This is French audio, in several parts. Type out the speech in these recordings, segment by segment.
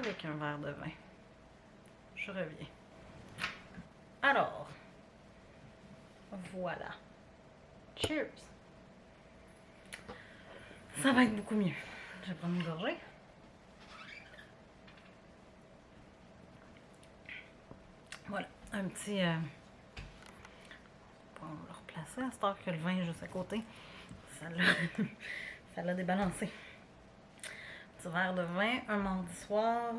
avec un verre de vin. Je reviens. Alors, voilà. Cheers! Ça va être beaucoup mieux. Je vais prendre une gorgée. Voilà, un petit... on va le replacer à cette heure que le vin est juste à côté. Ça l'a débalancé. Petit verre de vin, un mardi soir.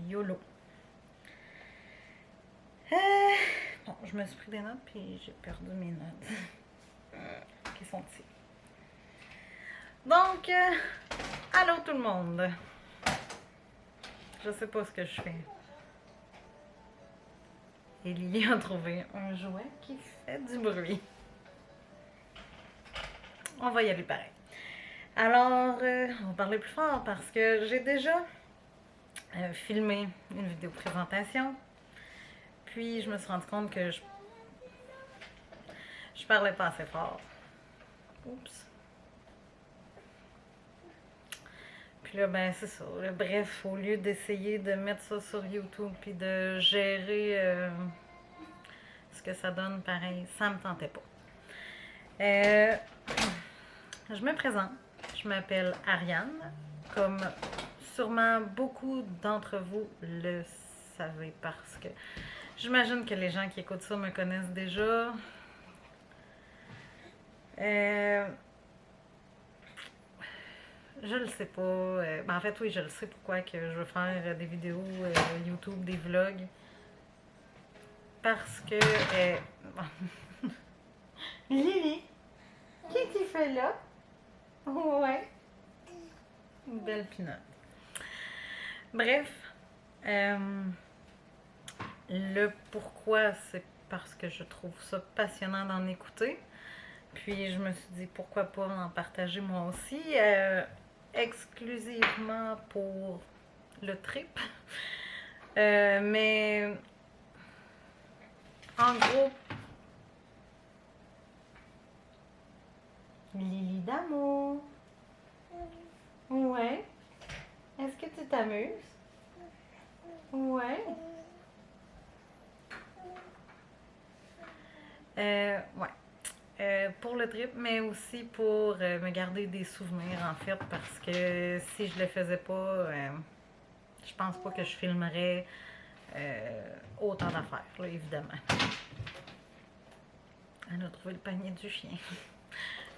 YOLO. Bon, je me suis pris des notes puis j'ai perdu mes notes. Qui sont ici. Donc, allô tout le monde. Je sais pas ce que je fais. Et Lily a trouvé un jouet qui fait du bruit. On va y aller pareil. Alors, on va parler plus fort parce que j'ai déjà filmé une vidéo présentation. Puis, je me suis rendu compte que je parlais pas assez fort. Oups. Puis là, ben, c'est ça. Bref, au lieu d'essayer de mettre ça sur YouTube puis de gérer ce que ça donne, pareil, ça me tentait pas. Je me présente. Je m'appelle Ariane. Comme sûrement beaucoup d'entre vous le savez parce que j'imagine que les gens qui écoutent ça me connaissent déjà. Je le sais pas. Ben en fait, oui, je le sais pourquoi que je veux faire des vidéos YouTube, des vlogs. Parce que... Lily, qu'est-ce que tu fais là? Ouais. Une belle pinotte. Bref, le pourquoi, c'est parce que je trouve ça passionnant d'en écouter. Puis je me suis dit pourquoi pas en partager moi aussi, exclusivement pour le trip. Mais en gros, Lily d'amour. Ouais. Est-ce que tu t'amuses? Ouais. Ouais. Pour le trip, mais aussi pour me garder des souvenirs en fait, parce que si je le faisais pas, je pense pas que je filmerais autant d'affaires, là, évidemment. Elle a trouvé le panier du chien.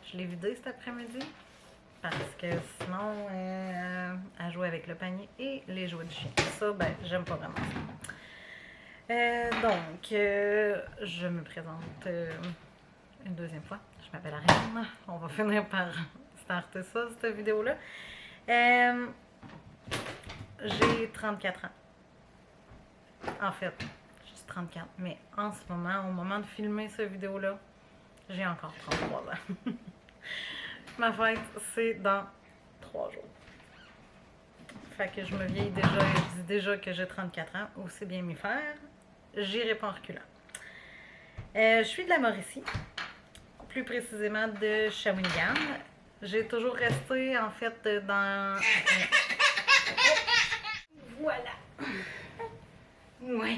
Je l'ai vidé cet après-midi parce que sinon, elle jouait avec le panier et les jouets du chien. Ça, ben, j'aime pas vraiment ça. Donc, je me présente une deuxième fois. Je m'appelle Ariane. On va finir par starter ça, cette vidéo-là. J'ai 34 ans. En fait, je dis 34, mais en ce moment, au moment de filmer cette vidéo-là, j'ai encore 33 ans. Ma fête, c'est dans 3 jours. Fait que je me vieillis déjà, je dis déjà que j'ai 34 ans, aussi bien m'y faire. J'irai pas en reculant. Je suis de la Mauricie, plus précisément de Shawinigan. J'ai toujours resté en fait dans... Voilà! Ouais!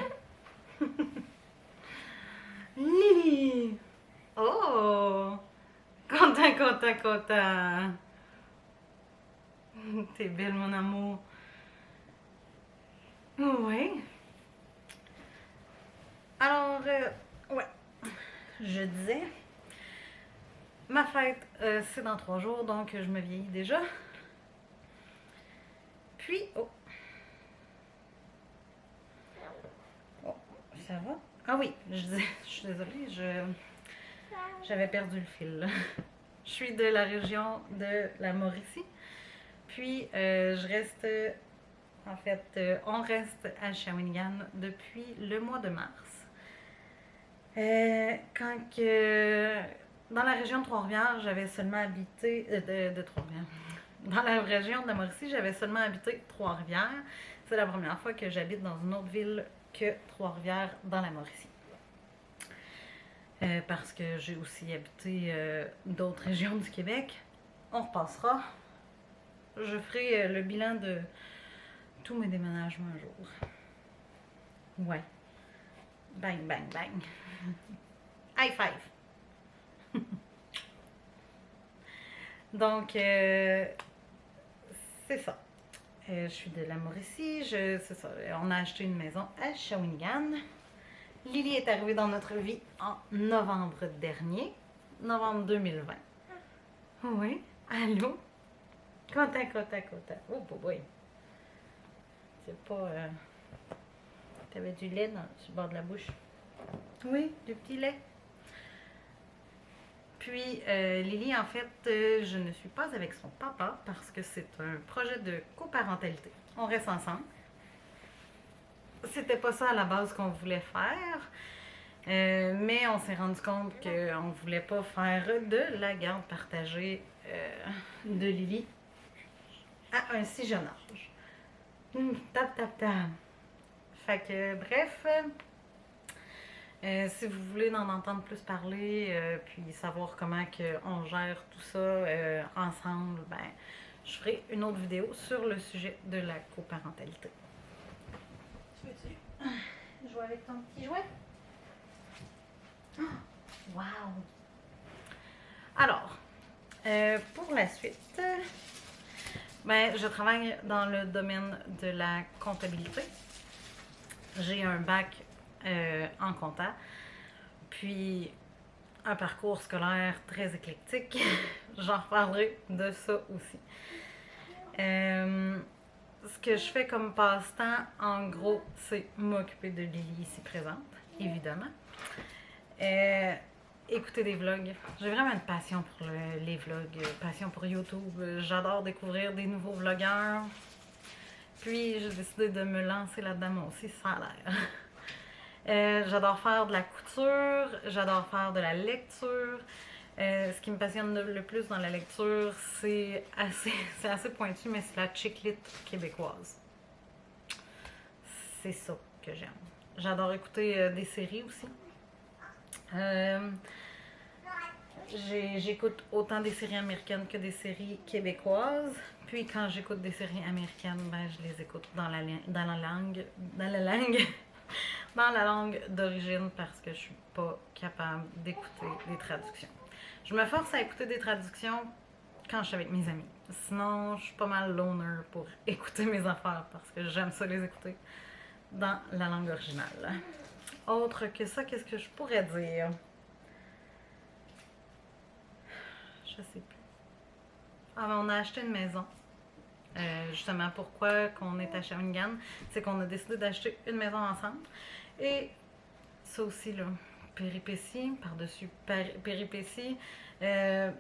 Lily! Oh! Content! T'es belle, mon amour. Ouais. Alors, ouais. Je disais, ma fête, c'est dans 3 jours, donc je me vieillis déjà. Puis, oh, ça va? Ah oui, je disais, je suis désolée, j'avais perdu le fil, là. Je suis de la région de la Mauricie. Puis, je reste, en fait, on reste à Shawinigan depuis le mois de mars. Quand que, dans la région de Trois-Rivières, j'avais seulement habité, de Trois-Rivières. Dans la région de la Mauricie, j'avais seulement habité Trois-Rivières. C'est la première fois que j'habite dans une autre ville que Trois-Rivières dans la Mauricie. Parce que j'ai aussi habité d'autres régions du Québec. On repassera. Je ferai le bilan de tous mes déménagements un jour. Ouais. Bang, bang, bang. High five. Donc, c'est ça. Je suis de la Mauricie. C'est ça. On a acheté une maison à Shawinigan. Lily est arrivée dans notre vie en novembre dernier. Novembre 2020. Oui. Allô? Content, content, content. Oh, boy. C'est pas... T'avais du lait sur le bord de la bouche? Oui, du petit lait. Puis, Lily, en fait, je ne suis pas avec son papa parce que c'est un projet de coparentalité. On reste ensemble. C'était pas ça à la base qu'on voulait faire, mais on s'est rendu compte qu'on voulait pas faire de la garde partagée de Lily à un si jeune âge. Tap, tap, tap. Fait que, bref, si vous voulez en entendre plus parler, puis savoir comment on gère tout ça ensemble, ben, je ferai une autre vidéo sur le sujet de la coparentalité. Tu veux-tu jouer avec ton petit jouet? Oh, wow! Alors, pour la suite, ben, je travaille dans le domaine de la comptabilité. J'ai un bac en compta, puis un parcours scolaire très éclectique. J'en reparlerai de ça aussi. Ce que je fais comme passe-temps, en gros, c'est m'occuper de Lily ici présente, évidemment. Écouter des vlogs. J'ai vraiment une passion pour les vlogs, passion pour YouTube. J'adore découvrir des nouveaux vlogueurs. Puis j'ai décidé de me lancer là-dedans moi aussi, ça a l'air. J'adore faire de la couture, j'adore faire de la lecture. Ce qui me passionne le plus dans la lecture, c'est assez pointu, mais c'est la chick-lit québécoise. C'est ça que j'aime. J'adore écouter des séries aussi. J'écoute autant des séries américaines que des séries québécoises. Puis quand j'écoute des séries américaines, ben, je les écoute dans la langue dans la langue d'origine parce que je suis pas capable d'écouter des traductions. Je me force à écouter des traductions quand je suis avec mes amis. Sinon, je suis pas mal loner pour écouter mes affaires parce que j'aime ça les écouter dans la langue originale. Autre que ça, qu'est-ce que je pourrais dire? Je sais plus. Ah, ben, on a acheté une maison. Justement, pourquoi qu'on est à Shawinigan, c'est qu'on a décidé d'acheter une maison ensemble. Et ça aussi, là, péripéties, par-dessus péripéties, je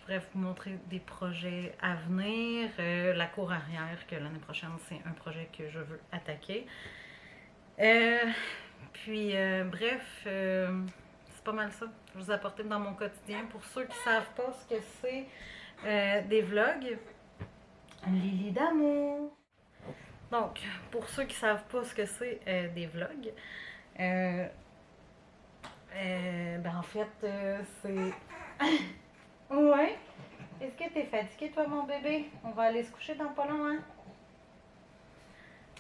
pourrais vous montrer des projets à venir. La cour arrière, que l'année prochaine, c'est un projet que je veux attaquer. Bref, c'est pas mal ça. Je vous apporte dans mon quotidien. Pour ceux qui ne savent pas ce que c'est des vlogs, Lily d'amour. Donc, pour ceux qui ne savent pas ce que c'est des vlogs, ben en fait, c'est... Ouais? Est-ce que t'es fatigué, toi, mon bébé? On va aller se coucher dans pas long, hein?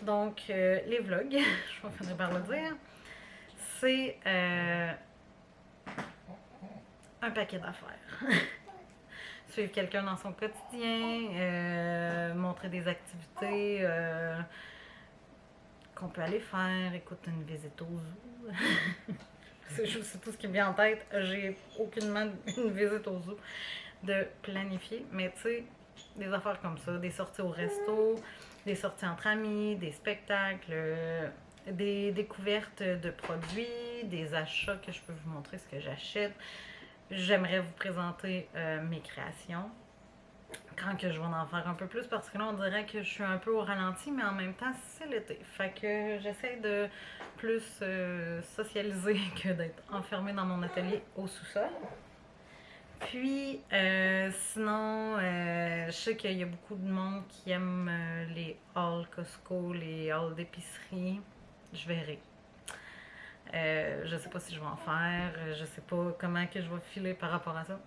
Donc, les vlogs, je vais finir par le dire, c'est un paquet d'affaires. Suivre quelqu'un dans son quotidien, montrer des activités qu'on peut aller faire, écouter une visite au zoo. C'est tout ce qui me vient en tête. J'ai aucunement une visite au zoo de planifier, mais tu sais, des affaires comme ça, des sorties au resto, des sorties entre amis, des spectacles, des découvertes de produits, des achats que je peux vous montrer ce que j'achète. J'aimerais vous présenter mes créations quand que je vais en faire un peu plus parce que là on dirait que je suis un peu au ralenti mais en même temps c'est l'été. Fait que j'essaie de plus socialiser que d'être enfermée dans mon atelier au sous-sol. Puis sinon, je sais qu'il y a beaucoup de monde qui aime les hauls Costco, les hauls d'épicerie. Je verrai. Je sais pas si je vais en faire, je sais pas comment que je vais filer par rapport à ça.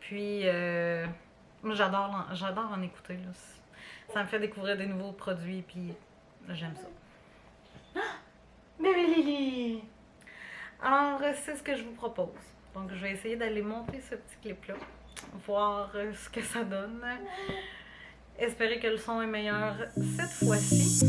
Puis Moi, j'adore en écouter, là. Ça me fait découvrir des nouveaux produits, puis j'aime ça. Bébé Lily! Alors, c'est ce que je vous propose. Donc, je vais essayer d'aller monter ce petit clip-là, voir ce que ça donne. Espérer que le son est meilleur cette fois-ci.